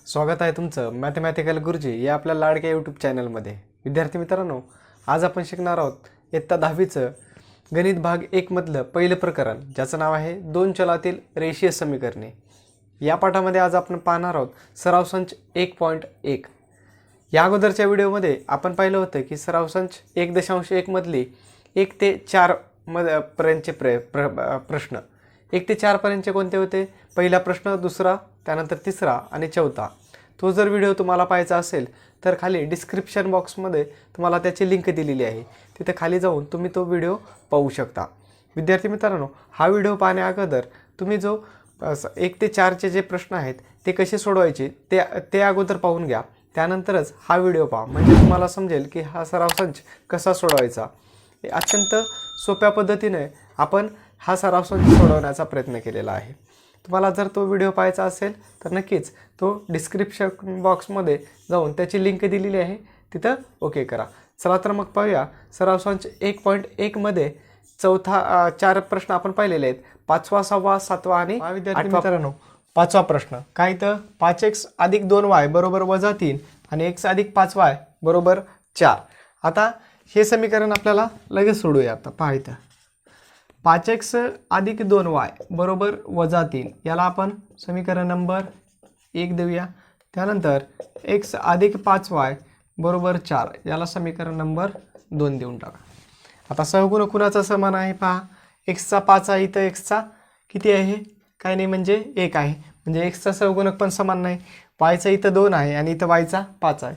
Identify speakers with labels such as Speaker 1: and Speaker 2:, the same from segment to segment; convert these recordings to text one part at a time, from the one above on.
Speaker 1: स्वागत आहे तुमचं मॅथमॅटिकल गुरुजी या आपल्या लाडक्या यूट्यूब चॅनलमध्ये। विद्यार्थी मित्रांनो, आज आपण शिकणार आहोत इयत्ता 10वीचं गणित भाग 1 मधलं पहिलं प्रकरण, ज्याचं नाव आहे दोन चलातील रेषीय समीकरणे। या पाठामध्ये आज आपण पाहणार आहोत सराव संच 1.1। या अगोदरच्या व्हिडिओमध्ये आपण पाहिलं होतं की सराव संच 1.1 मधली 1 ते 4 पर्यंतचे प्रश्न 1 ते 4 पर्यंतचे कोणते होते? पहिला प्रश्न, दुसरा, त्यानंतर तिसरा आणि चौथा। तो जर व्हिडिओ तुम्हाला पाहायचा असेल तर खाली डिस्क्रिप्शन बॉक्समध्ये तुम्हाला त्याची लिंक दिलेली आहे, तिथे खाली जाऊन तुम्ही तो व्हिडिओ पाहू शकता। विद्यार्थी मित्रांनो, हा व्हिडिओ पाहण्या अगोदर तुम्ही जो 1 ते 4चे जे प्रश्न आहेत ते कसे सोडवायचे ते अगोदर पाहून घ्या, त्यानंतरच हा व्हिडिओ पहा, म्हणजे तुम्हाला समजेल की हा सराव संच कसा सोडवायचा। अत्यंत सोप्या पद्धतीने आपण हा सराव संच सोडवण्याचा प्रयत्न केलेला आहे। तुम्हाला जर तो व्हिडिओ पाहायचा असेल तर नक्कीच तो डिस्क्रिप्शन बॉक्समध्ये जाऊन त्याची लिंक दिलेली आहे, तिथं ओके करा। चला तर मग पाहूया सराव संच 1.1 मध्ये चौथा 4 प्रश्न आपण पाहिलेले आहेत, 5वा, 6वा, 7वा आणि 8वा। मित्रांनो, 5वा प्रश्न काय तर 5x अधिक 2y बरोबर -3 आणि x अधिक 5y बरोबर 4। आता हे समीकरण आपल्याला लगेच सोडूया। आता पहा इथं 5x अधिक 2y बरोबर -3 याला आपण समीकरण नंबर 1 देऊया। त्यानंतर x अधिक 5y बरोबर 4 याला समीकरण नंबर 2 देऊन टाका। आता सहगुणक कुणाचा समान आहे पहा, x चा 5 आहे, इथं x चा किती आहे? काय नाही, म्हणजे 1 आहे, म्हणजे x चा सहगुणक पण समान नाही। y चा इथं 2 आहे आणि इथं y चा 5 आहे,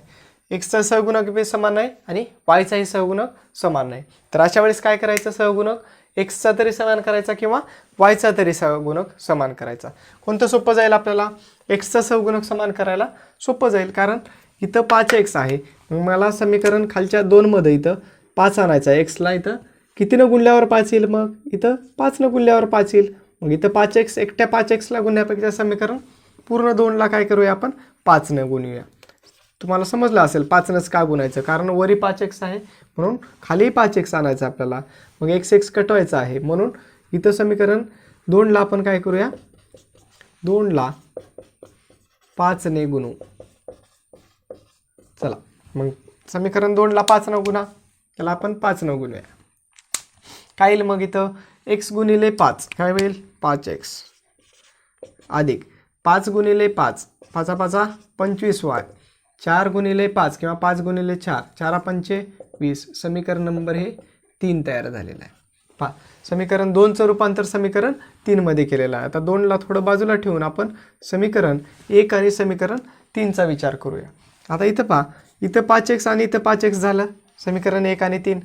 Speaker 1: x चा सहगुणक बी समान नाही आणि y चाही सहगुणक समान नाही। तर अशा वेळेस काय करायचं? सहगुणक x चा तरी समान करायचा किंवा y चा तरी सहगुणक समान करायचा। कोणतं सोपं जाईल आपल्याला? x चा सहगुणक समान करायला सोपं जाईल, कारण इथं 5x आहे, मग मला समीकरण खालच्या 2 मध्ये इथं 5 आणायचा आहे। x ला इथं कितीनं गुणल्यावर 5 येईल? मग इथं 5 न गुणल्यावर 5 येईल। मग इथं 5x एकट्या 5x ला गुणण्यापेक्षा समीकरण पूर्ण 2 ला काय करूया आपण? 5 न गुणूया। तुम्हाला समजलं असेल 5 नच का गुणायचं, कारण वरी 5x आहे म्हणून खाली 5x आणायचं आपल्याला, मग x कटवायचा आहे, म्हणून इथं समीकरण 2 ला आपण काय करूया? 2 ला 5 ने गुणू। चला मग समीकरण 2 ला 5 न गुणा, त्याला आपण 5 न गुणूया। काय येईल मग? इथं x गुणिले 5 काय होईल? 5x अधिक 5 गुणिले 5 5 5 25y 4 गुणिले 5 किंवा 5 गुणिले 4 4 5 20। समीकरण नंबर हे 3 तयार झालेलं आहे। पहा, समीकरण 2चं रूपांतर समीकरण 3 मध्ये केलेलं आहे। आता 2 ला थोडं बाजूला ठेवून आपण समीकरण 1 आणि समीकरण 3 चा विचार करूया। आता इथं पहा, इथं 5x आणि इथं 5x झालं समीकरण 1 आणि 3,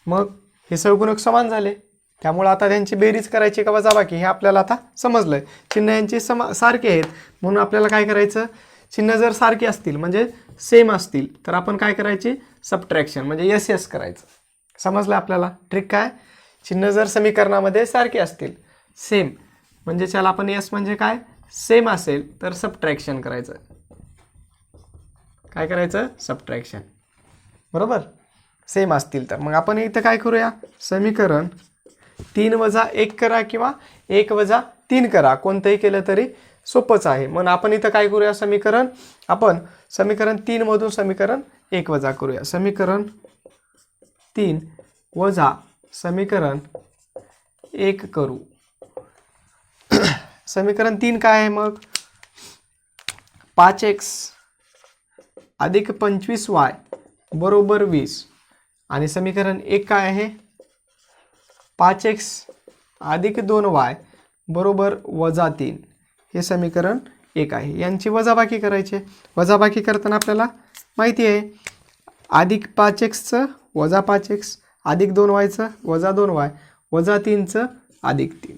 Speaker 1: मग हे सहगुणक समान झाले, त्यामुळे आता त्यांची बेरीज करायची का वजाबाकी हे आपल्याला आता समजलंय। चिन्ह यांची सारखे आहेत, म्हणून आपल्याला काय करायचं? चिन्ह जर सारखे असतील म्हणजे सेम असतील तर आपण काय करायचे? सबट्रॅक्शन म्हणजे एस करायचं। समजलं आपल्याला ट्रिक काय? चिन्ह जर समीकरणामध्ये सारखे असतील, सेम म्हणजे त्याला आपण एस म्हणजे काय? सेम असेल तर सबट्रॅक्शन करायचं। काय करायचं? सबट्रॅक्शन, बरोबर? सेम असतील तर मग आपण इथं काय करूया? समीकरण 3 वजा 1 करा किंवा 1 वजा 3 करा, कोणतंही केलं तरी सोपंच आहे। म्हणून आपण इथं काय करूया? आपण समीकरण 3 मधून समीकरण 1 वजा करूया। समीकरण 3 वजा समीकरण 1 करू। समीकरण 3 काय आहे मग? 5x अधिक 25y बरोबर 20 आणि समीकरण 1 काय आहे? 5x अधिक 2y बरोबर -3 हे समीकरण 1 आहे। यांची वजाबाकी करायची। वजाबाकी करताना आपल्याला माहिती आहे अधिक 5x वजा 5x अधिक 2y वजा 2y वजा 3 अधिक 3।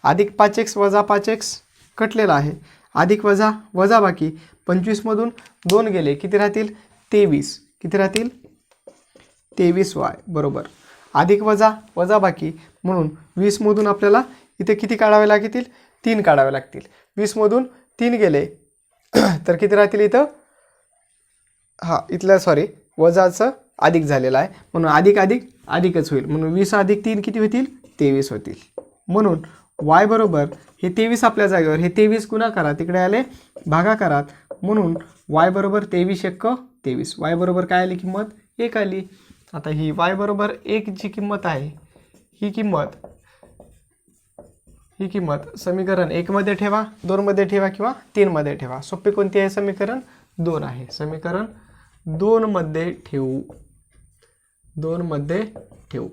Speaker 1: अधिक 5x वजा 5x कटलेला आहे, अधिक वजा वजाबाकी 25 मधून 2 गेले, किती राहतील? 23। किती राहतील? 23y बरोबर अधिक वजा वजाबाकी, म्हणून 20 मधून आपल्याला इथे किती काढावे लागतील? 3 काढावे लागतील। 20 मधून 3 गेले तर किती राहतील इथं? इथलं वजाचं अधिक झालेलं आहे, म्हणून अधिक अधिक अधिकच होईल, म्हणून 20 अधिक 3 किती होतील? 23 होतील। म्हणून y बरोबर हे 23 आपल्या जागेवर, हे 23 गुणाकारात तिकडे आले भागाकारात, म्हणून y बरोबर 23 एक्क 23. y बरोबर काय आली किंमत 1 आली. आता ही y बरोबर 1 जी किंमत आहे ही किंमत समीकरण 1 मध्ये ठेवा, 2 मध्ये ठेवा किंवा 3 मध्ये ठेवा. सोपे कोणते आहे? समीकरण 2 आहे. समीकरण 2 मध्ये ठेवू. 2 मध्ये ठेवू.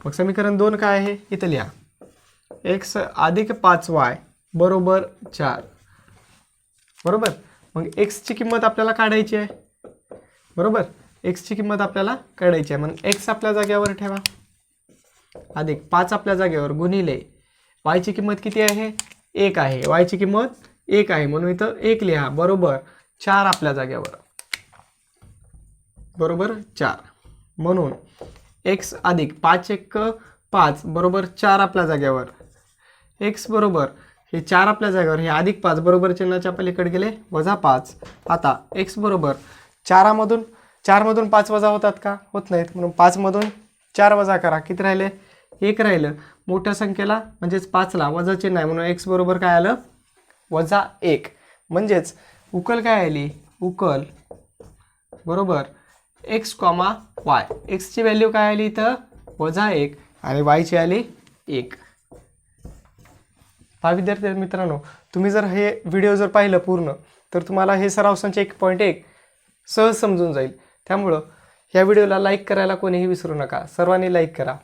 Speaker 1: मग समीकरण 2 काय आहे? इथं लिहा. x अधिक 5y बरोबर 4. बरोबर. मग x ची किंमत आपल्याला काढायची आहे. बरोबर. x ची किंमत आपल्याला काढायची आहे. म्हणून x आपल्या जागेवर ठेवा. अधिक 5 आपल्या जागेवर गुणिले y ची किंमत किती आहे? 1 आहे. y ची किंमत 1 आहे म्हणून इथं 1 लिहा. बरोबर 4 आपल्या जागेवर. बरोबर 4. म्हणून x अधिक 5 एक्क 5 बरोबर 4 आपल्या जागेवर. x बरोबर हे 4 आपल्या जागेवर, हे अधिक 5 बरोबर चिन्हाच्या पलीकडे गेले वजा 5. आता x बरोबर 4 मधून 5 वजा होतात का? होत नाहीत. म्हणून 5 मधून 4 वजा करा. किती राहिले? 1 राहिलं. मोठ्या संख्येला म्हणजेच 5 ला वजा चिन्ह आहे म्हणून x बरोबर काय आलं? वजा 1. म्हणजेच उकल काय आली? उकल बरोबर x, y. x ची व्हॅल्यू काय आली इथं? वजा 1 आणि y ची आली 1. पहा विद्यार्थी मित्रांनो, तुम्ही जर हे व्हिडिओ जर पाहिलं पूर्ण तर तुम्हाला हे सराव संच 1.1 सहज समजून जाईल. त्यामुळं ह्या व्हिडिओला लाईक करायला कोणीही विसरू नका. सर्वांनी लाईक करा.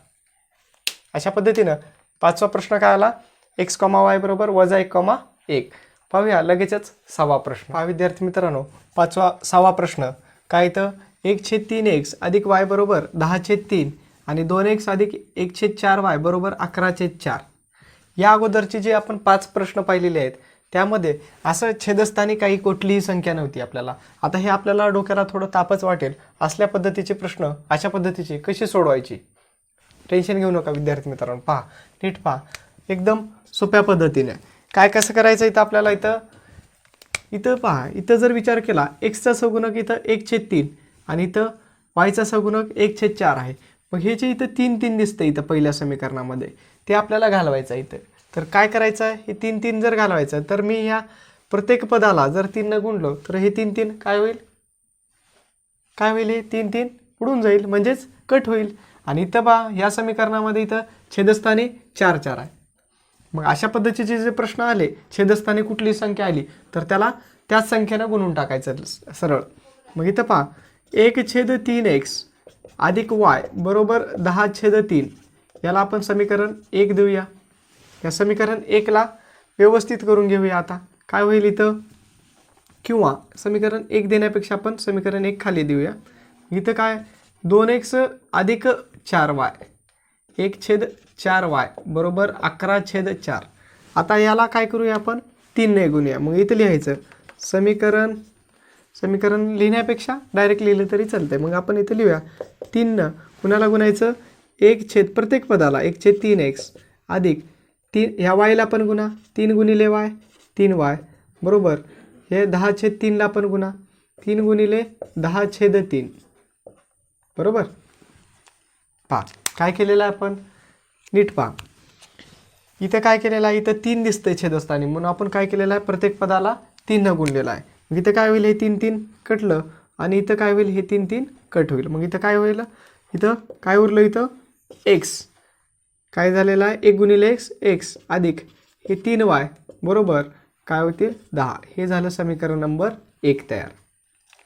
Speaker 1: अशा पद्धतीनं 5वा प्रश्न काय आला? x, y बरोबर वजा 1,1. पाहूया लगेचच 6वा प्रश्न. पहा विद्यार्थी मित्रांनो, 6वा प्रश्न काय इथं? 1/3x अधिक y बरोबर 10/3 आणि 2x अधिक 1/4y बरोबर 11/4. या अगोदरचे जे आपण 5 प्रश्न पाहिलेले आहेत त्यामध्ये असं छेदस्थानी काही कुठलीही संख्या नव्हती आपल्याला. आता हे आपल्याला डोक्याला थोडं तापच वाटेल. असल्या पद्धतीचे प्रश्न अशा पद्धतीचे कशी सोडवायची? टेन्शन घेऊ नका विद्यार्थी मित्रांनो. पहा, नीट पहा. एकदम सोप्या पद्धतीने काय कसं करायचं इथं आपल्याला इथं पहा. इथं जर विचार केला एक्सचा सगुणक इथं 1/3 आणि इथं वायचा सगुणक 1/4 आहे. मग हे जे इथं 3 दिसतं इथं पहिल्या समीकरणामध्ये ते आपल्याला घालवायचं इथं. तर काय करायचं आहे? हे 3 जर घालवायचं तर मी ह्या प्रत्येक पदाला जर 3 न गुणलो तर हे 3 काय होईल? हे 3 उडून जाईल म्हणजेच कट होईल. आणि इथं पहा ह्या समीकरणामध्ये इथं छेदस्थानी 4 आहे. मग अशा पद्धतीचे जे प्रश्न आले छेदस्थानी कुठली संख्या आली तर त्याला त्याच संख्येनं गुणून टाकायचं सरळ. मग इथं पहा 1/3x अधिक y बरोबर 10/3. याला आपण समीकरण 1 देऊया. या समीकरण 1ला व्यवस्थित करून घेऊया. आता काय होईल इथं? किंवा समीकरण 1 देण्यापेक्षा आपण समीकरण 1 खाली देऊया. इथं काय? 2x अधिक 4y 1/4y बरोबर 11/4. आता याला काय करूया आपण? 3 ने गुणूया. मग इथं लिहायचं समीकरण लिहिण्यापेक्षा डायरेक्ट लिहिलं तरी चालतंय. मग आपण इथं लिहूया 3 न कुणाला गुणायचं? प्रत्येक पदाला 1/3x अधिक 3 ह्या वायला पण गुणा 3 गुणिले y 3y बरोबर हे 10/3 ला पण गुणा 3 गुणिले 10/3 बरोबर. पहा काय केलेलं आहे आपण? नीट पहा. इथं काय केलेलं आहे? इथं 3 दिसतंय छेदस्थानी म्हणून आपण काय केलेलं आहे? प्रत्येक पदाला 3 न गुणलेलं आहे. मग इथं काय होईल? हे 3 कटलं आणि इथं काय होईल? हे 3 कट होईल. मग इथं काय होईल? इथं काय उरलं? इथं x काय झालेलं आहे? 1 गुणिले x अधिक हे 3y बरोबर काय होतील? 10. हे झालं समीकरण नंबर 1 तयार.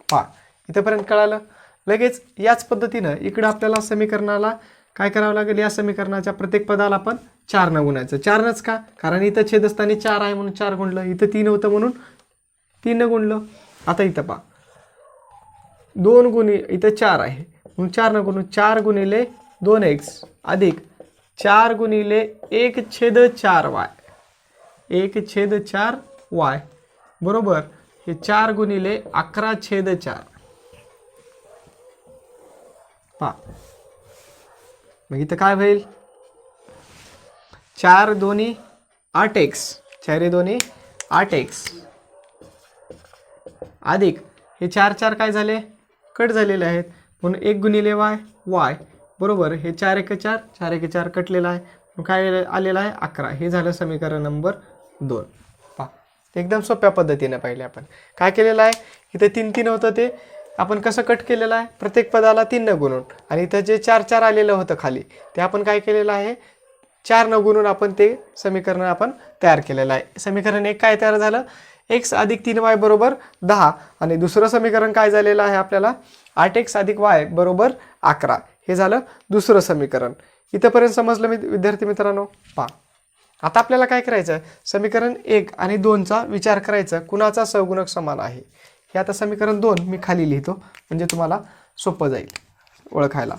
Speaker 1: पहा इथंपर्यंत कळालं. लगेच याच पद्धतीनं इकडं आपल्याला समीकरणाला काय करावं लागेल? या समीकरणाच्या प्रत्येक पदाला आपण 4 न गुणायचं. 4नच का? कारण इथं छेदस्थानी 4 आहे म्हणून 4 गुणलं. इथं 3 होतं म्हणून 3 न गुणलं. आता इथं पहा 2 गुणिले इथं 4 आहे म्हणून 4 न गुणून 4 गुणिले 2x अधिक 4 गुणिले 1/4y 1/4y बरोबर हे 4 गुणिले 11/4. पहा मग इथं काय होईल? 4 दोन्ही 8x 4 दोन्ही 8x अधिक हे 4 काय झाले? कट झालेले आहेत म्हणून 1 गुणिले y बरोबर हे 4 1 4 4 1 4 कटलेला आहे. काय आलेलं आहे? 11. हे झालं समीकरण नंबर 2. पहा एकदम सोप्या पद्धतीने पाहिले आपण काय केलेलं आहे, इथे 3 3 होतं ते आपण कसं कट केलेलं आहे, प्रत्येक पदाला 3 न गुणून, आणि इथं जे 4 4 आलेलं होतं खाली ते आपण काय केलेलं आहे, 4 न गुणून आपण ते समीकरण आपण तयार केलेलं आहे. समीकरण 1 काय तयार झालं, x अधिक 3y बरोबर 10, आणि दुसरं समीकरण काय झालेलं आहे आपल्याला 8x अधिक y बरोबर 11. हे झालं दुसरं समीकरण. इथंपर्यंत समजलं विद्यार्थी मित्रांनो. पहा आता आपल्याला काय करायचं, समीकरण 1 आणि 2चा विचार करायचा, कुणाचा सहगुणक समान आहे. हे आता समीकरण 2 मी खाली लिहितो म्हणजे तुम्हाला सोपं जाईल ओळखायला.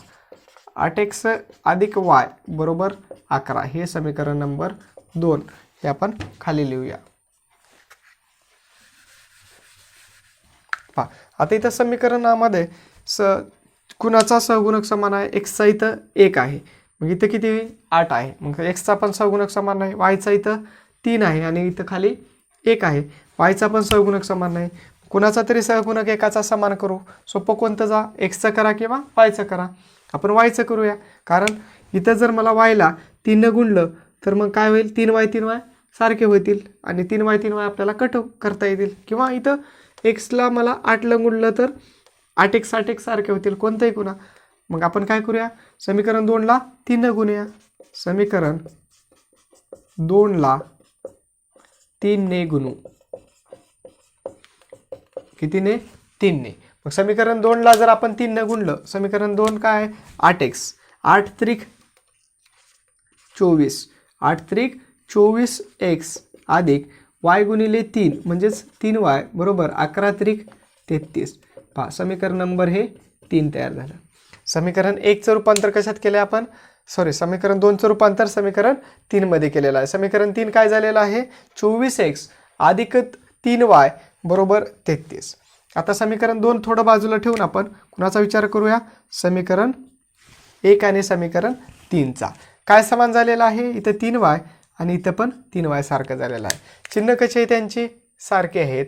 Speaker 1: 8x अधिक y बरोबर 11 हे समीकरण नंबर 2 हे आपण खाली लिहूया. पहा आता इथं समीकरणामध्ये कुणाचा सहगुणक समान आहे, x चा इथं 1 आहे, मग इथं किती 8 आहे, मग x चा पण सहगुणक समान नाही, y चा इथं 3 आहे आणि इथं खाली 1 आहे, y चा पण सहगुणक समान नाही. कुणाचा तरी सहगुणक एकाचा समान करू. सोपं कोणतं जा, x चा करा किंवा y चा करा. आपण y चं करूया, कारण इथं जर मला y ला 3 न गुणलं तर मग काय होईल, 3y 3y सारखे होतील आणि 3y 3y आपल्याला कट करता येतील, किंवा इथं x ला मला 8 ला गुणलं तर 8x 8x सारखे होतील, कोणतंही गुणा. मग आपण काय करूया, समीकरण 2 ला 3 न गुणूया. समीकरण 2 ला 3 ने गुणू. कितीने, 3 ने. मग समीकरण 2 ला जर आपण 3 न गुणलं, समीकरण 2 काय आहे 8x, 8 त्रिक 24, 8 त्रिक 24x अधिक y गुणिले 3 म्हणजेच 3y बरोबर 11 त्रिक 33. पहा समीकरण नंबर हे 3 तयार झालं. समीकरण 1चं रूपांतर कशात केलं आपण, समीकरण 2चं रूपांतर समीकरण 3 मध्ये केलेलं आहे. समीकरण 3 काय झालेलं आहे, 24x अधिक 3y बरोबर 33. आता समीकरण 2 थोडं बाजूला ठेवून आपण कुणाचा विचार करूया, समीकरण 1 आणि समीकरण 3चा. काय समान झालेला आहे, इथं 3y आणि इथं पण 3y सारखं झालेलं आहे. चिन्ह कसे आहे त्यांचे, सारखे आहेत,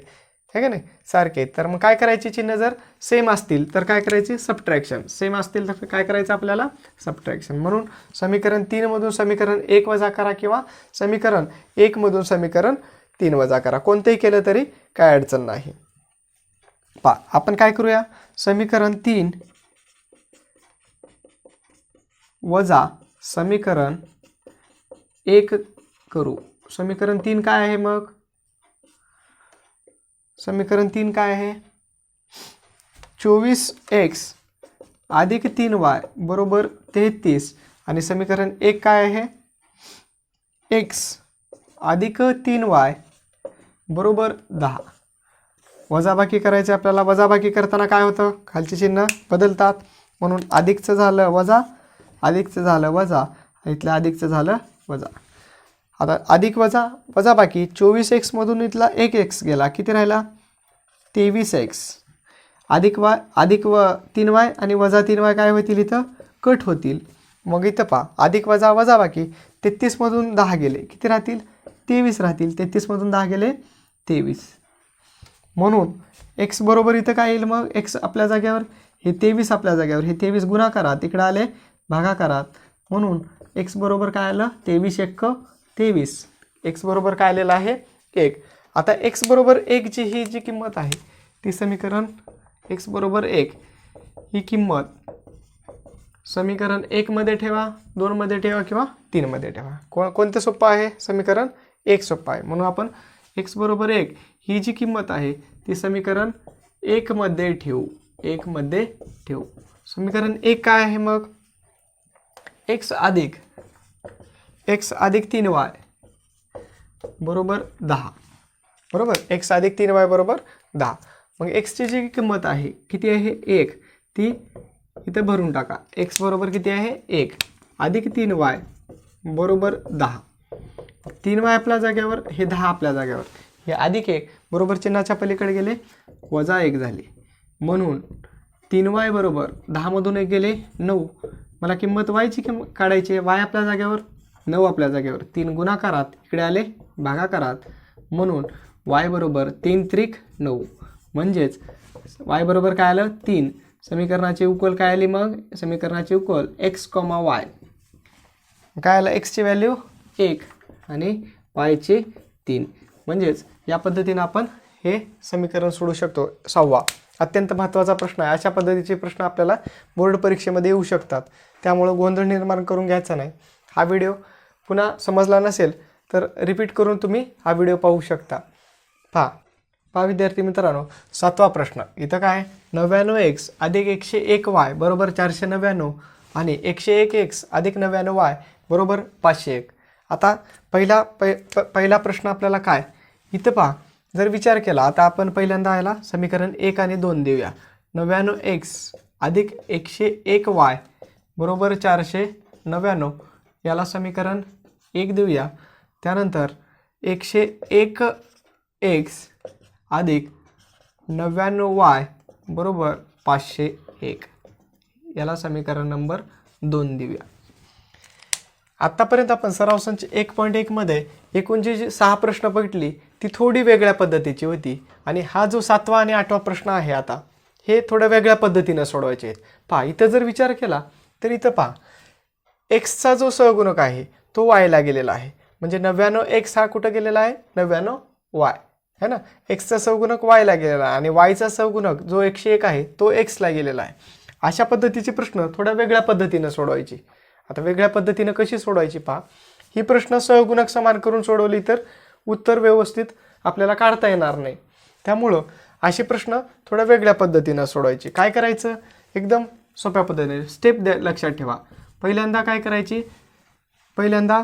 Speaker 1: है का नाही, सारखे आहेत. तर मग काय करायची, चिन्ह जर सेम असतील तर काय करायचे, सबट्रॅक्शन. सेम असतील तर काय करायचं आपल्याला, सबट्रॅक्शन. म्हणून समीकरण 3 मधून समीकरण 1 वजा करा किंवा समीकरण 1 मधून समीकरण 3 वजा करा, कोणतेही केलं तरी काय अडचण नाही. पहा आपण काय करूया, समीकरण 3 वजा समीकरण 1 करू. समीकरण 3 काय आहे, मग समीकरण 3 काय आहे, 24x अधिक 3y बरोबर 33, आणि समीकरण 1 काय आहे, x अधिक 3y बरोबर 10. वजाबाकी करायचे आपल्याला. वजाबाकी करताना काय होतं, खालचे चिन्ह बदलतात, म्हणून अधिकचं झालं वजा, अधिकचं झालं वजा, इथलं अधिकचं झालं वजा. आता अधिक वजा वजाबाकी, 24x मधून इथला 1x गेला, किती राहिला 23x अधिक y अधिक 3y आणि वजा 3y काय होतील, इथं कट होतील. मग इथं पहा अधिक वजा वजाबाकी, 33 मधून 10 गेले, किती राहतील 23 राहतील. 33 मधून 10 गेले 23. म्हणून x बरोबर इथं काय येईल, मग x आपल्या जागेवर, हे 23 आपल्या जागेवर, हे 23 गुणाकारात तिकडे आले भागाकारात, म्हणून x बरोबर काय आलं 23 1 23. x बरोबर काय आलेलं आहे 1. आता x बरोबर 1 ची ही जी किंमत आहे ती समीकरण x बरोबर 1 ही किंमत समीकरण 1 मध्ये ठेवा, 2 मध्ये ठेवा किंवा 3 मध्ये ठेवा. कोणतं सोपं आहे, समीकरण 1 सोपं आहे. म्हणून आपण x बरोबर 1 ही जी किंमत आहे ती समीकरण 1 मध्ये ठेवू, 1 मध्ये ठेवू. समीकरण 1 काय आहे, मग x अधिक 3y बरोबर 10, बरोबर, x अधिक 3y बरोबर 10. मग x ची जी किंमत आहे किती आहे 1, ती इथे भरून टाका. x बरोबर किती आहे 1 अधिक 3y बरोबर 10. 3y आपल्या जागेवर, हे 10 आपल्या जागेवर, हे अधिक 1 बरोबर चिन्हाच्या पलीकडे गेले वजा 1 झाले, म्हणून 3y बरोबर 10 मधून 1 गेले 9. मला किंमत y ची किंमत काढायची आहे. y आपल्या जागेवर, 9 आपल्या जागेवर, 3 गुणाकारात इकडे आले भागाकारात, म्हणून y बरोबर 3 त्रिक 9, म्हणजेच y बरोबर काय आलं 3. समीकरणाचे उकल काय आली, मग समीकरणाचे उकल x, y काय आलं, x ची व्हॅल्यू 1 आणि y ची 3. म्हणजेच या पद्धतीने आपण हे समीकरण सोडवू शकतो. 6वा अत्यंत महत्त्वाचा प्रश्न आहे. अशा पद्धतीचे प्रश्न आपल्याला बोर्ड परीक्षेमध्ये येऊ शकतात, त्यामुळे गोंधळ निर्माण करून घ्यायचा नाही. हा व्हिडिओ पुन्हा समजला नसेल तर रिपीट करून तुम्ही हा व्हिडिओ पाहू शकता. पहा विद्यार्थी मित्रांनो, 7वा प्रश्न. इथं काय 99x अधिक 101y बरोबर 499 आणि 101x अधिक 99y बरोबर 501. आता पहिला प्रश्न आपल्याला काय इथं पहा, जर विचार केला, आता आपण पहिल्यांदा याला समीकरण 1 आणि 2 देऊया. 99x अधिक 101y बरोबर 499 याला समीकरण 1 देऊया. त्यानंतर 101x अधिक 99y बरोबर 501 याला समीकरण नंबर 2 देऊया. आत्तापर्यंत आपण सराव संच 1.1 मध्ये एकूण जी 6 प्रश्न बघितली ती थोडी वेगळ्या पद्धतीची होती, आणि हा जो 7वा आणि 8वा प्रश्न आहे आता हे थोड्या वेगळ्या पद्धतीने सोडवायचे आहेत. पहा इथं जर विचार केला तर इथं पहा एक्सचा जो सहगुणक आहे तो वायला गेलेला आहे, म्हणजे 99x हा कुठं गेलेला आहे 99y है ना. एक्सचा सहगुणक वायला गेलेला आहे आणि वायचा सहगुणक जो 101 आहे तो एक्सला गेलेला आहे. अशा पद्धतीचे प्रश्न थोड्या वेगळ्या पद्धतीने सोडवायची. आता वेगळ्या पद्धतीने कशी सोडवायची पहा. ही प्रश्न सहगुणक समान करून सोडवली तर उत्तर व्यवस्थित आपल्याला काढता येणार नाही, त्यामुळं असे प्रश्न थोड्या वेगळ्या पद्धतीने सोडवायचे. काय करायचं, एकदम सोप्या पद्धतीने स्टेप लक्षात ठेवा. पहिल्यांदा काय करायची, पहिल्यांदा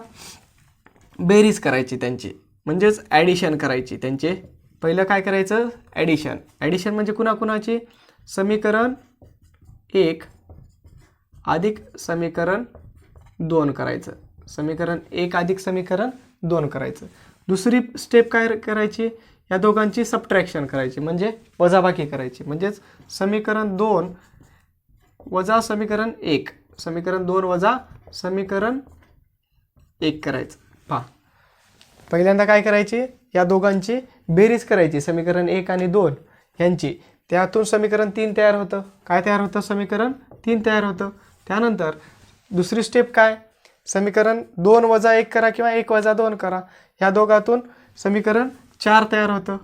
Speaker 1: बेरीज करायची त्यांची, म्हणजेच ॲडिशन करायची त्यांचे. पहिलं काय करायचं ॲडिशन. ॲडिशन म्हणजे कुणाकुणाची, समीकरण 1 अधिक समीकरण 2 करायचं. समीकरण 1 अधिक समीकरण 2 करायचं. दुसरी स्टेप काय करायची, या दोघांची सबट्रॅक्शन करायची, म्हणजे वजाबाकी करायची. म्हणजेच समीकरण 2 वजा समीकरण 1, समीकरण 2 वजा समीकरण 1 करायचं. पहा पहिल्यांदा काय करायची, या दोघांची बेरीज करायची, समीकरण 1 आणि 2 यांची. त्यातून समीकरण 3 तयार होतं. काय तयार होतं, समीकरण 3 तयार होतं. त्यानंतर दुसरी स्टेप काय, समीकरण 2 वजा 1 करा किंवा 1 वजा 2 करा. ह्या दोघातून समीकरण 4 तयार होतं.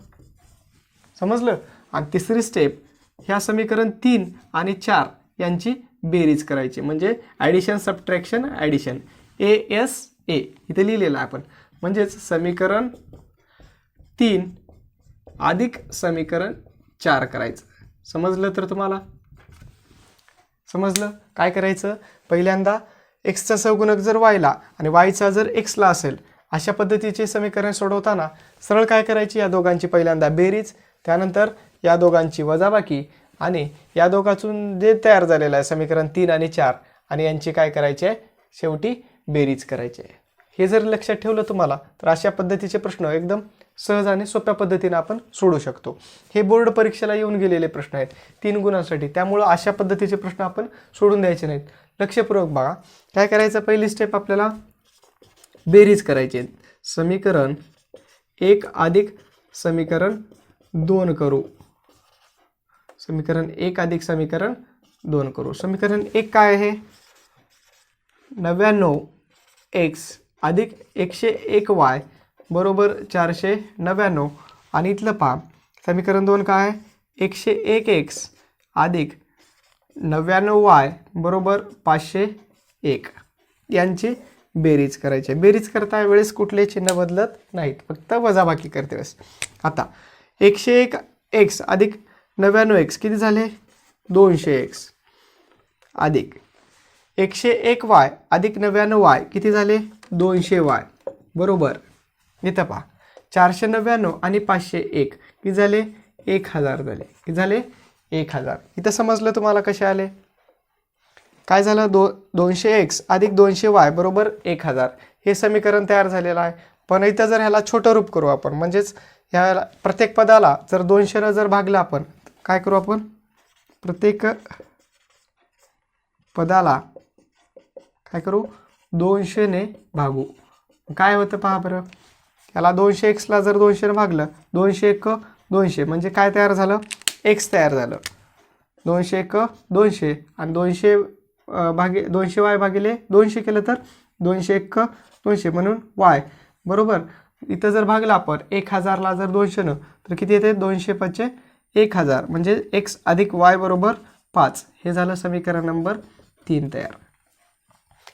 Speaker 1: समजलं. आणि तिसरी स्टेप, ह्या समीकरण 3 आणि 4 यांची बेरीज करायची, म्हणजे ॲडिशन सबट्रॅक्शन ॲडिशन, ASA इथे लिहिलेलं आहे आपण. म्हणजेच समीकरण 3 अधिक समीकरण 4 करायचं. समजलं तर तुम्हाला समजलं. काय करायचं, पहिल्यांदा एक्सचा सहगुणक जर वायला आणि वायचा जर एक्सला असेल, अशा पद्धतीचे समीकरण सोडवताना सरळ काय करायची, या दोघांची पहिल्यांदा बेरीज, त्यानंतर या दोघांची वजाबाकी, आणि या दोघांतून जे तयार झालेलं आहे समीकरण 3 आणि 4, आणि यांची काय करायची आहे, शेवटी बेरीज करायची आहे. हे जर लक्षात ठेवलं तुम्हाला तर अशा पद्धतीचे प्रश्न एकदम सहज आणि सोप्या पद्धतीने आपण सोडवू शकतो. हे बोर्ड परीक्षेला येऊन गेलेले प्रश्न आहेत 3 गुणांसाठी, त्यामुळं अशा पद्धतीचे प्रश्न आपण सोडून द्यायचे नाहीत. लक्षपूर्वक बघा. काय करायचं, पहिली स्टेप आपल्याला बेरीज करायची. समीकरण 1 अधिक समीकरण 2 करू. समीकरण 1 अधिक समीकरण 2 करू. समीकरण 1 काय आहे, 99x अधिक 101y बरोबर 499, आणि इथलं पहा समीकरण 2 काय आहे, 101x अधिक 99y बरोबर 501 यांची बेरीज करायची. बेरीज करता वेळेस कुठले चिन्ह बदलत नाहीत, फक्त वजाबाकी करते वेळेस. आता 101x अधिक 99x किती झाले, 200x अधिक 101y अधिक 99y किती झाले, 200y बरोबर. इथं पहा 499 आणि 501 किती झाले, 1000 झाले. किती झाले, 1000. इथं समजलं तुम्हाला कसे आले. काय झालं, 200x अधिक 200y बरोबर 1000 हे समीकरण तयार झालेलं आहे. पण इथं जर ह्याला छोटं रूप करू आपण, म्हणजेच ह्या प्रत्येक पदाला जर 200 जर भागलं आपण, काय करू आपण, प्रत्येक पदाला काय करू, 200 ने भागू. काय होतं पहा बरं, याला 200x जर 200 ने भागलं, 201 200 म्हणजे काय तयार झालं, x तयार झालं. 201 200 आणि 200y भागिले 200 केलं तर 201 200 म्हणून y बरोबर इथं जर भागला आपण 1000ला जर 200 न तर किती येते 200 1000 म्हणजे x अधिक y बरोबर 5. हे झालं समीकरण नंबर 3 तयार.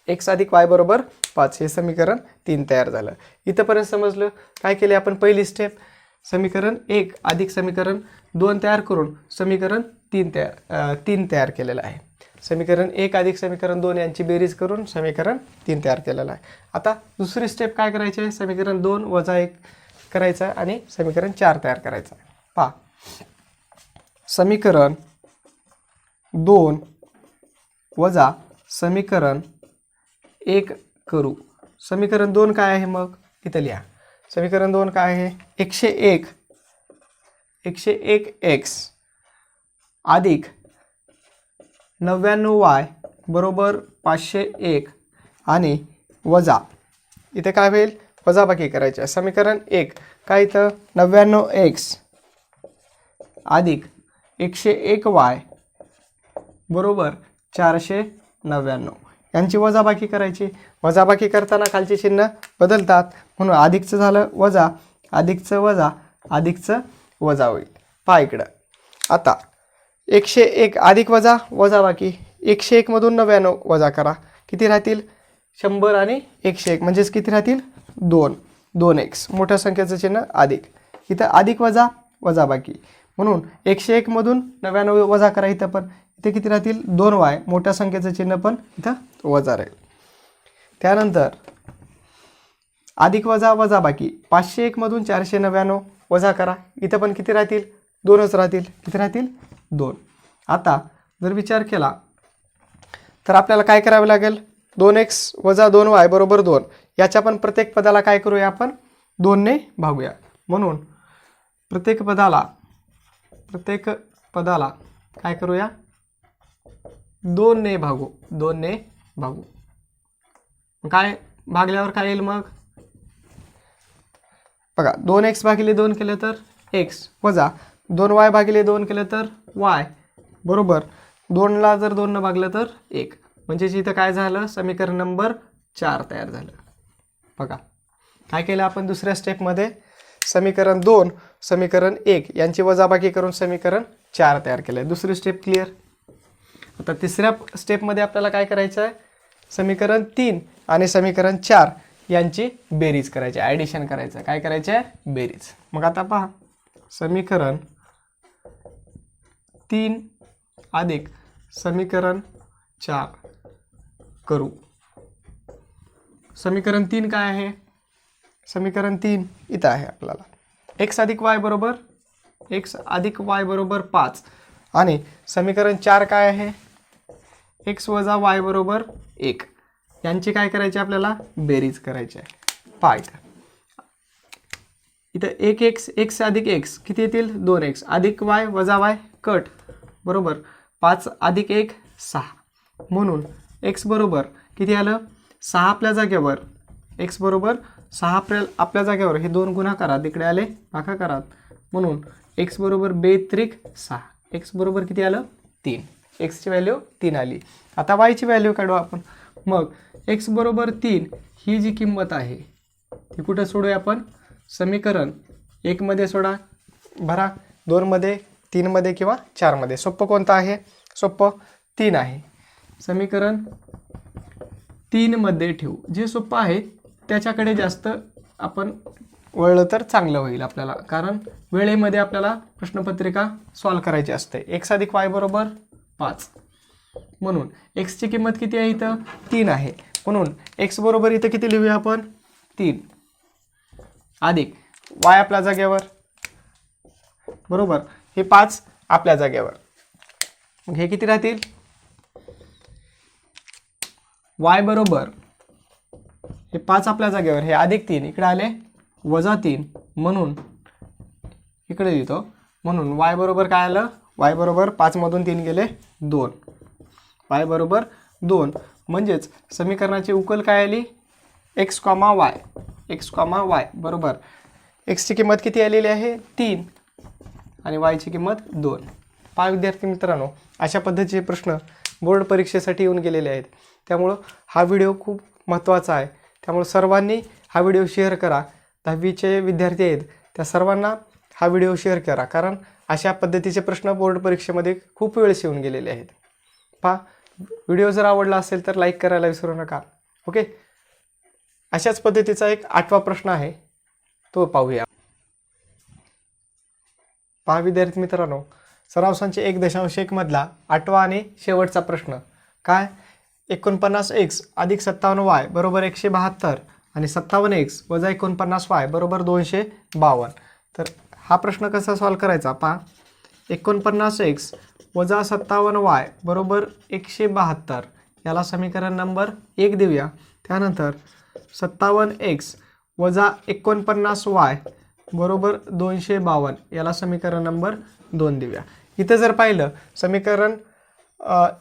Speaker 1: x अधिक y बरोबर 5 हे समीकरण 3 तयार झालं. इथंपर्यंत समजलं. काय केले आपण पहिली स्टेप समीकरण 1 अधिक समीकरण 2 तयार करून समीकरण 3 तयार केलेलं आहे. समीकरण 1 अधिक समीकरण 2 यांची बेरीज करून समीकरण 3 तयार केलेलं आहे. आता दुसरी स्टेप काय करायची आहे समीकरण 2 वजा 1 करायचं आणि समीकरण 4 तयार करायचं आहे. पहा समीकरण 2 वजा समीकरण 1 करू. समीकरण 2 काय आहे मग इथं लिहा. समीकरण 2 काय आहे 101x अधिक 99y बरोबर 501 आणि वजा इथे काय होईल वजाबाकी करायची आहे. समीकरण 1 काय इथं 99x अधिक 101y बरोबर 499 यांची वजाबाकी करायची. वजाबाकी करताना खालचे चिन्ह बदलतात म्हणून अधिकचं झालं वजा, अधिकचं वजा, अधिकचं वजा होईल. पहा इकडं आता 101 अधिक वजा वजाबाकी 101 मधून 99 वजा करा किती राहतील 100 आणि 101 म्हणजेच किती राहतील 2x मोठ्या संख्येचं चिन्ह अधिक. इथं अधिक वजा वजाबाकी म्हणून 101 मधून 99 वजा करा. इथं पण इथे किती राहतील 2y मोठ्या संख्येचं चिन्ह पण इथं वजा राहील. त्यानंतर अधिक वजा वजाबाकी 501 मधून 499 वजा करा. इथं पण किती राहतील 2च राहतील. किती राहतील 2. आता जर विचार केला तर आपल्याला काय करावे लागेल 2x वजा 2y बरोबर 2 याच्या पण प्रत्येक पदाला काय करूया आपण 2 ने भागूया. म्हणून प्रत्येक पदाला काय करूया 2 ने भागू. 2 ने भागू. काय भागल्यावर काय येईल मग बघा 2x भागिले 2 केलं तर x वजा 2y भागिले 2 केलं तर y बरोबर 2ला जर 2 न भागलं तर 1 म्हणजे इथं काय झालं समीकरण नंबर 4 तयार झालं. बघा काय केलं आपण दुसऱ्या स्टेपमध्ये समीकरण 2 समीकरण 1 यांची वजाबाकी करून समीकरण 4 तयार केलं. दुसरी स्टेप क्लिअर. आता तिसऱ्या स्टेपमध्ये आपल्याला काय करायचं आहे समीकरण 3 आणि समीकरण 4 यांची बेरीज करायची ॲडिशन करायचं. काय करायचं आहे बेरीज. मग आता पहा समीकरण 3 अधिक समीकरण 4 करू. समीकरण 3 काय आहे समीकरण 3 इथं आहे आपल्याला x अधिक y बरोबर 5 आणि समीकरण 4 काय आहे x वजा y बरोबर 1 यांची काय करायची आपल्याला बेरीज करायची आहे. पहा इथं 1x x अधिक x किती येतील 2x अधिक y वजा y कट बरोबर 5 अधिक 1 6 म्हणून x बरोबर किती आलं 6 आपल्या जागेवर x बरोबर 6 आपल्या जागेवर हे 2 गुणाकारात इकडे आले भागाकारात म्हणून x बरोबर 2 त्रिक 6 x बरोबर किती आलं 3 x ची व्हॅल्यू 3 आली. आता y ची व्हॅल्यू काढू आपण. मग x बरोबर 3 ही जी किंमत आहे ती कुठे सोडूया आपण समीकरण 1 मध्ये सोडा भरा 2 मध्ये 3 मध्ये किंवा 4 मध्ये. सोपं कोणतं आहे सोपं 3 आहे. समीकरण 3 मध्ये ठेवू. जे सोपं आहे त्याच्याकडे जास्त आपण वळलं तर चांगलं होईल आपल्याला कारण वेळेमध्ये आपल्याला प्रश्नपत्रिका सॉल्व करायची असते. x अधिक y बरोबर 5 म्हणून x ची किंमत किती आहे इथं 3 आहे म्हणून x बरोबर इथं किती लिहूया आपण 3 अधिक y आपल्या जागेवर बरोबर हे 5 आपल्या जागेवर मग हे किती राहतील y बरोबर हे 5 आपल्या जागेवर हे अधिक 3 इकडे आले वजा 3 म्हणून इकडे लिहितो म्हणून y बरोबर काय आलं y बरोबर 5 मधून 3 गेले 2 y बरोबर 2 म्हणजेच समीकरणाची उकल काय आली x, y बरोबर x ची किंमत किती आलेली आहे 3 आणि y ची किंमत 2. पहा विद्यार्थी मित्रांनो अशा पद्धतीचे प्रश्न बोर्ड परीक्षेसाठी येऊन गेलेले आहेत. त्यामुळं हा व्हिडिओ खूप महत्त्वाचा आहे. त्यामुळे सर्वांनी हा व्हिडिओ शेअर करा 10वीचे विद्यार्थी आहेत त्या सर्वांना हा व्हिडिओ शेअर करा, कारण अशा पद्धतीचे प्रश्न बोर्ड परीक्षेमध्ये खूप वेळेस येऊन गेलेले आहेत. पहा, व्हिडिओ जर आवडला असेल तर लाईक करायला विसरू नका. ओके, अशाच पद्धतीचा एक 8वा प्रश्न आहे, तो पाहूया. पहा विद्यार्थी मित्रांनो, सराव संच 1.1 मधला 8वा आणि शेवटचा प्रश्न काय, 49x अधिक 57y बरोबर 172 आणि 57x वजा 49y बरोबर 252. तर हा प्रश्न कसा सॉल्व करायचा पहा. 49x वजा 57y बरोबर 172 याला समीकरण नंबर 1 देऊया. त्यानंतर 57x वजा 49y बरोबर 252 याला समीकरण नंबर 2 देऊया. इथं जर पाहिलं समीकरण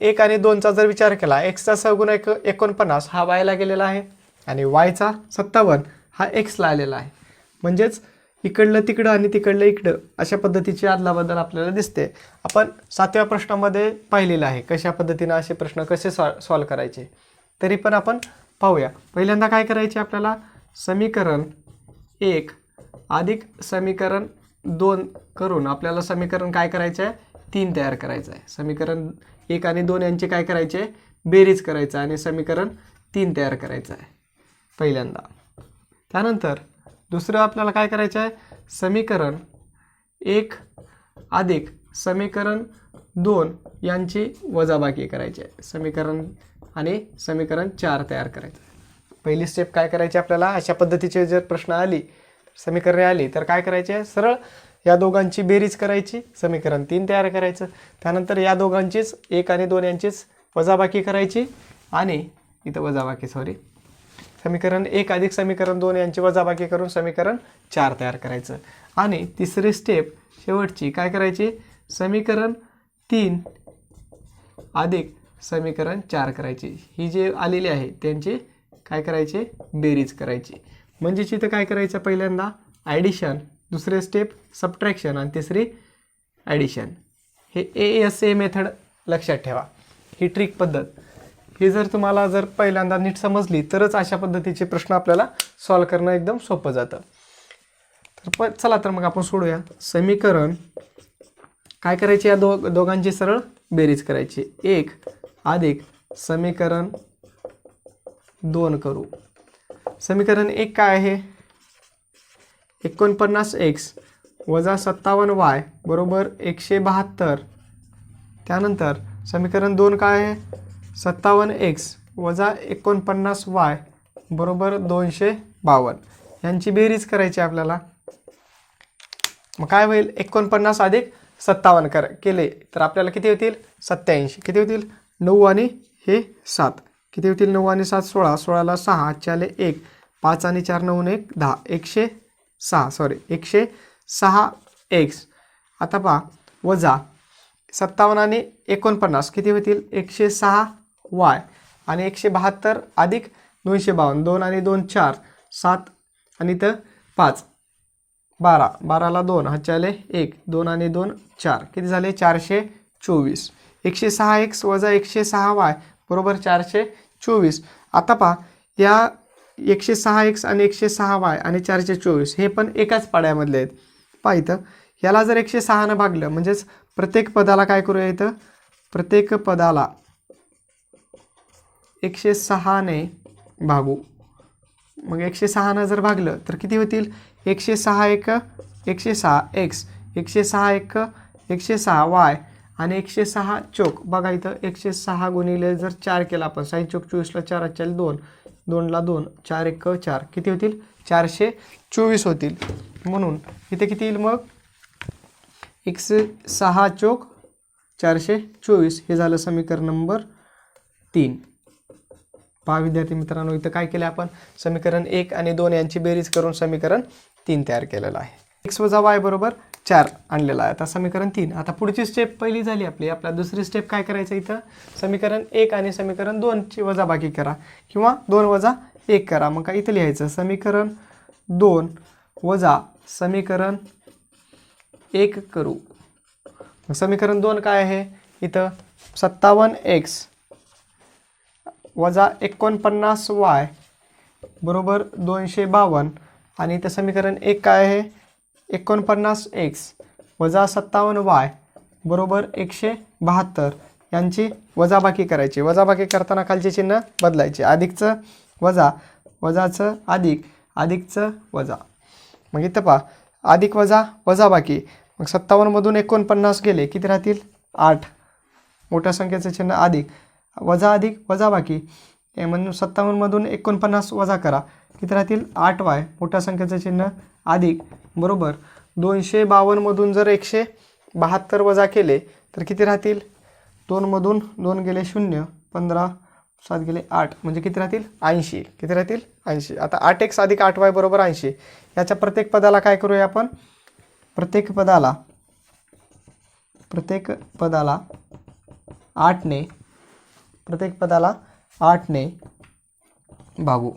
Speaker 1: 1 आणि 2चा जर विचार केला, xचा सहगुण 49 हा y ला गेलेला आहे आणि y चा 57 हा x ला आलेला आहे. म्हणजेच इकडलं तिकडं आणि तिकडलं इकडं अशा पद्धतीची अदलाबदल आपल्याला दिसते. आपण 7व्या प्रश्नामध्ये पाहिलेलं आहे कशा पद्धतीने असे प्रश्न कसे सॉल्व करायचे. तरी पण आपण पाहूया. पहिल्यांदा काय करायचे आपल्याला, समीकरण 1 अधिक समीकरण 2 करून आपल्याला समीकरण काय करायचं आहे, 3 तयार करायचं आहे. समीकरण 1 आणि 2 यांचे काय करायचे, बेरीज करायचं आणि समीकरण 3 तयार करायचं आहे पहिल्यांदा. त्यानंतर दुसरं आपल्याला काय करायचं आहे, समीकरण 1 अधिक समीकरण 2 यांची वजाबाकी करायची आहे. समीकरण आणि समीकरण 4 तयार करायचं आहे. पहिली स्टेप काय करायची आपल्याला, अशा पद्धतीचे जर प्रश्न आली, समीकरणे आली तर काय करायचे, सरळ या दोघांची बेरीज करायची, समीकरण 3 तयार करायचं. त्यानंतर या दोघांचीच 1 आणि 2 यांचीच वजाबाकी करायची आणि इथं वजाबाकी समीकरण 1 अधिक समीकरण 2 यांची वजाबाकी करून समीकरण 4 तयार करायचं. आणि तिसरी स्टेप शेवटची काय करायची, समीकरण 3 अधिक समीकरण 4 करायची. ही जे आलेली आहे त्यांची काय करायचे, बेरीज करायची. म्हणजेच इथं काय करायचं, पहिल्यांदा ॲडिशन, दुसरे स्टेप सबट्रॅक्शन आणि तिसरी ॲडिशन. हे ASA मेथड लक्षात ठेवा, ही ट्रिक पद्धत. ही जर तुम्हाला जर पहिल्यांदा नीट समजली तरच अशा पद्धतीचे प्रश्न आपल्याला सॉल्व करणं एकदम सोपं जातं. तर चला तर मग आपण सोडूया. समीकरण काय करायचे, या दोघांची सरळ बेरीज करायची. 1 अधिक समीकरण 2 करू. समीकरण 1 काय आहे, 49x वजा 57y बरोबर 172. त्यानंतर समीकरण 2 काय आहे, 57x वजा 49y बरोबर 252 यांची बेरीज करायची आपल्याला. मग काय होईल, 49 अधिक 57 केले तर आपल्याला किती होतील, 87. किती होतील, 9 आणि हे 7 किती होतील, 9 आणि 7 16, 16ला 6 चाले 1, 5 आणि 4 9 1 10, 106x. आता पहा, वजा 57 आणि 49 किती होतील, 106y आणि 172 अधिक 252, 2 आणि 2 4, 7 आणि इथं 5 12, 12ला 2 हा चाले 1, 2 आणि 2 4 किती झाले, 424. 106x वजा 106y बरोबर 424. आता पहा, या 106x आणि 106y आणि 424 हे पण एकाच पाड्यामधले आहेत. पहा इथं याला जर 106 भागलं, म्हणजेच प्रत्येक पदाला काय करूया, इथं प्रत्येक पदाला 106 भागू. मग 106 जर भागलं तर किती होतील, 106 106x, 106 106y आणि 106 चौक. बघा इथं 106 गुणिले जर 4 केला आपण, 6 चौक 24ला 4 चाल 2, 2ला 2, 4 1 4 किती होतील, 424 होतील. म्हणून इथे किती येईल मग, 106 चौक 424 हे झालं समीकरण नंबर 3. पहा विद्यार्थी मित्रांनो, इथं काय केलं आपण, समीकरण 1 आणि 2 यांची बेरीज करून समीकरण 3 तयार केलेलं आहे. x वजा y बरोबर 4 आणलेला आहे. आता समीकरण 3. आता पुढची स्टेप पहिली झाली आपली. आपल्या दुसरी स्टेप काय करायचं, इथं समीकरण 1 आणि समीकरण 2 ची वजाबाकी करा किंवा 2 वजा 1 करा. मग काय इथं लिहायचं, समीकरण 2 वजा समीकरण 1 करू. समीकरण 2 काय आहे, इथं 57x वजा 49y बरोबर 252 आणि इथं समीकरण 1 काय आहे, 49x वजा 57y बरोबर 172 यांची वजाबाकी करायची. वजाबाकी करताना खालचे चिन्ह बदलायचे. अधिकचं वजा, वजाचं अधिक, अधिकचं वजा. मग इथं पहा, अधिक वजा वजाबाकी. मग 57मधून 49 गेले, किती राहतील 8. मोठ्या संख्येचं चिन्ह अधिक, वजा अधिक वजाबाकी. म्हणून 57मधून 49 वजा करा, किती राहतील 8y. मोठ्या संख्येचं चिन्ह अधिक बरोबर 252मधून जर 172 वजा केले तर किती राहतील, 2मधून 2 गेले 0, 15 7 गेले 8, म्हणजे किती राहतील 80. किती राहतील 80. आता 8x अधिक 8y बरोबर 80. याच्या प्रत्येक पदाला काय करूया आपण, प्रत्येक पदाला 8ने, प्रत्येक पदाला 8ने भागू.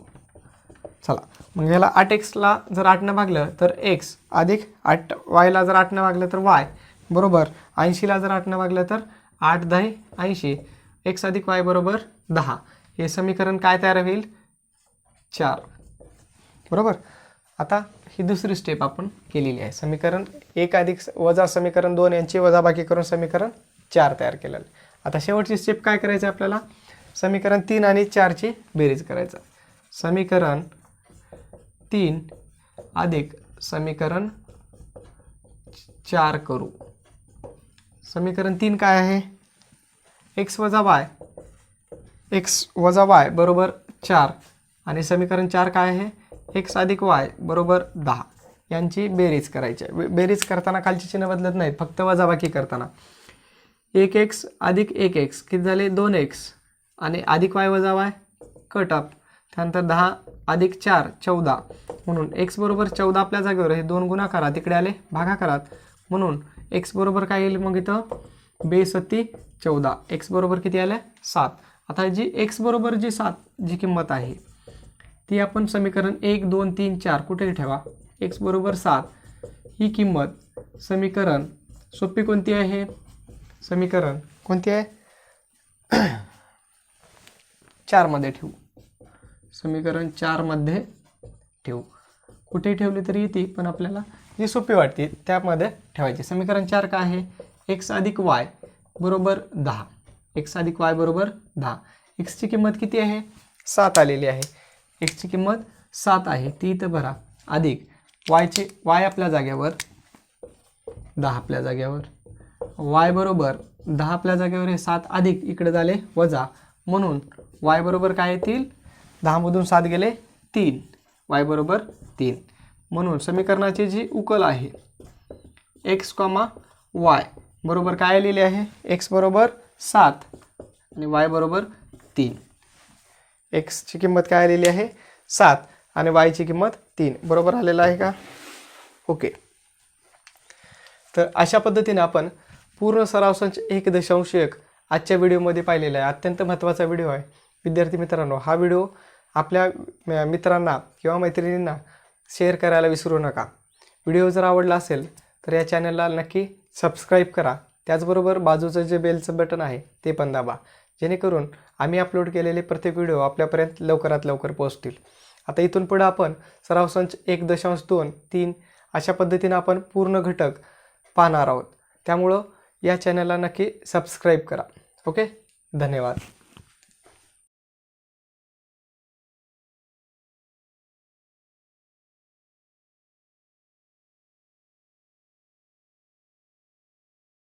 Speaker 1: चला, मग याला 8xला जर 8ने भागलं तर x अधिक 8yला जर 8ने भागलं तर y बरोबर 80ला जर 8ने भागलं तर 8 10 80. x अधिक y बरोबर 10. हे समीकरण काय तयार होईल 4. बरोबर. आता ही दुसरी स्टेप आपण केलेली आहे. समीकरण 1 अधिक वजा समीकरण 2 यांची वजाबाकी करून समीकरण 4 तयार केलेलं. आता शेवटची स्टेप काय करायची आपल्याला, समीकरण 3 आणि 4ची बेरीज करायचं. समीकरण 3 अधिक समीकरण 4 करू. समीकरण 3 काय आहे, x वजा y बरोबर 4 आणि समीकरण 4 काय आहे, x अधिक y बरोबर 10 यांची बेरीज करायची. बेरीज करताना खालची चिन्ह बदलत नाहीत, फक्त वजाबाकी करताना 1x अधिक 1x किती झाले 2x आणि अधिक y वजा y कट ऑफ. त्यानंतर 10 अधिक 4 14, म्हणून x बरोबर 14 आपल्या जागेवर हे 2 गुणाकारात तिकडे आले भागाकारात, म्हणून x बरोबर काय येईल मग इथं 2 14. x बरोबर किती आलं 7. आता जी x बरोबर जी 7 जी किंमत आहे ती आपण समीकरण 1 2 3 4 कुठे ठेवा, x बरोबर 7 ही किंमत समीकरण सोपी कोणती आहे, समीकरण कोणती आहे 4 मध्ये ठेवू. समीकरण 4 मध्ये ठेवू. कुठे ठेवली तरी येते, पण आपल्याला जी सोपी वाटते त्यामध्ये ठेवायची. समीकरण 4 काय आहे, x अधिक y बरोबर 10. x अधिक y बरोबर 10. x ची किंमत किती आहे 7 आलेली आहे. x ची किंमत 7 आहे ती इथं भरा, अधिक y आपल्या जागेवर 10 आपल्या जागेवर, y बरोबर 10 आपल्या जागेवर हे 7 अधिक इकडे झाले वजा, म्हणून y बरोबर काय येतील 10 मधून 7 गेले 3, y बरोबर 3. म्हणून समीकरणाची जी उकल आहे x, y बरोबर काय लिहिले आहे, x बरोबर 7 आणि y बरोबर 3. x ची किंमत काय आलेली आहे 7 आणि y ची किंमत 3 बरोबर आलेला आहे का. ओके. तर अशा पद्धतीने आपण पूर्ण सराव संच 1.1 आजच्या व्हिडिओमध्ये पाहिलेला आहे. अत्यंत महत्त्वाचा व्हिडिओ आहे. विद्यार्थी मित्रांनो, हा व्हिडिओ आपल्या मित्रांना किंवा मैत्रिणींना शेअर करायला विसरू नका. व्हिडिओ जर आवडला असेल तर या चॅनलला नक्की सबस्क्राईब करा. त्याचबरोबर बाजूचं जे बेलचं बटन आहे ते पण दाबा, जेणेकरून आम्ही अपलोड केलेले प्रत्येक व्हिडिओ आपल्यापर्यंत लवकरात लवकर पोहोचतील. आता इथून पुढे आपण सराव संच 1.2 3 अशा पद्धतीने आपण पूर्ण घटक पाहणार आहोत. त्यामुळं या चॅनलला नक्की सबस्क्राईब करा. ओके, धन्यवाद.